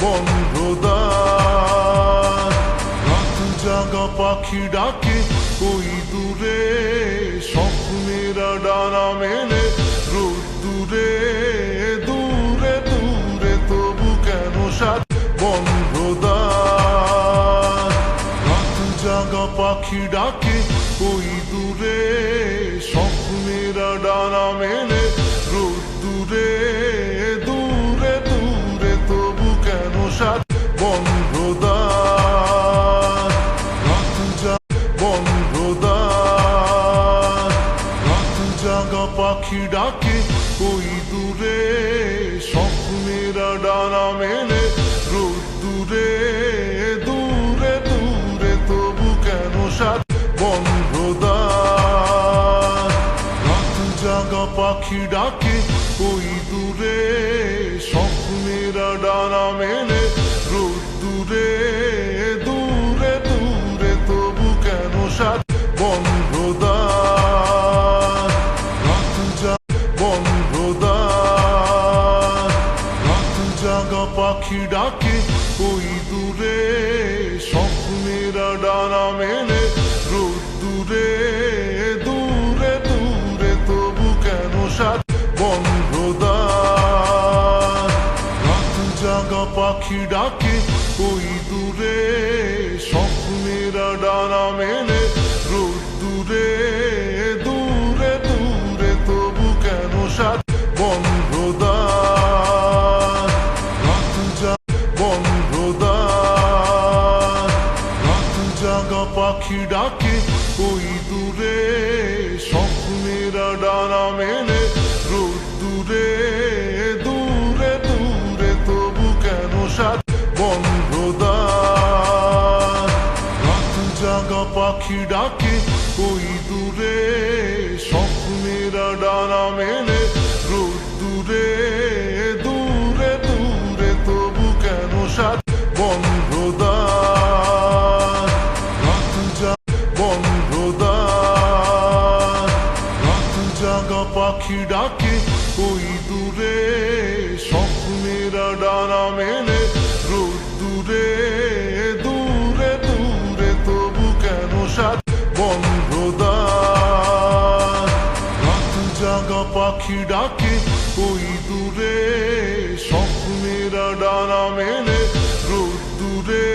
বন্ধদার। রাত জাগা পাখি ডাকে ওই দূরে, স্বপ্নেরা ডানা মেলে রোদ্দুরে। দূরে দূরে তবু কেন সাথ বন্ধদার। রাত জাগা পাখি ডাকে ওই দূরে, স্বপ্নেরা ডানা মেলে রোদ্দুরে। দূরে দূরে তবু কেন সাথ বন্ধদার। রাত বন্ধদার। রাত জাগা পাখি ডাকে ওই দূরে, স্বপ্নেরা ডানা মেলে রোদ্দুরে। দূরে দূরে তবু কেন সাথ বন্ধদার। রাত জাগা পাখি ডাকে ওই দূরে, স্বপ্নেরা ডানা মেলে রোদ্দুরে। দূরে দূরে তবু কেন সাথ বন্ধদার। রাত বন্ধদার। রাত জাগা পাখি ডাকে ওই দূরে, স্বপ্নেরা ডানা মেলে রোদ্দুরে। দূরে দূরে তবু কেন সাথ বন্ধদার। রাত জাগা পাখি ডাকে ওই দূরে, স্বপ্নেরা ডানা মেলে রোদ্দুরে। দূরে দূরে তবু কেন সাথ বন্ধদার। রাত বন্ধদার। রাত জাগা পাখি ডাকে ওই দূরে, স্বপ্নেরা ডানা মেলে রোদ্দুরে। দূরে দূরে তবু কেন সাথ বন্ধদার। রাত জাগা পাখি ডাকে ওই দূরে, স্বপ্নেরা ডানা মেলে রোদ্দুরে। দূরে দূরে তবু কেন সাথ বন্ধদার। রাত বন্ধদার। রাত জাগা পাখি ডাকে ওই দূরে, স্বপ্নেরা ডানা মেলে রোদ্দুরে। দূরে দূরে তবু কেন সাথ বন্ধদার। রাত জাগা পাখি ডাকে ওই দূরে, স্বপ্নেরা ডানা মেলে রোদ্দুরে।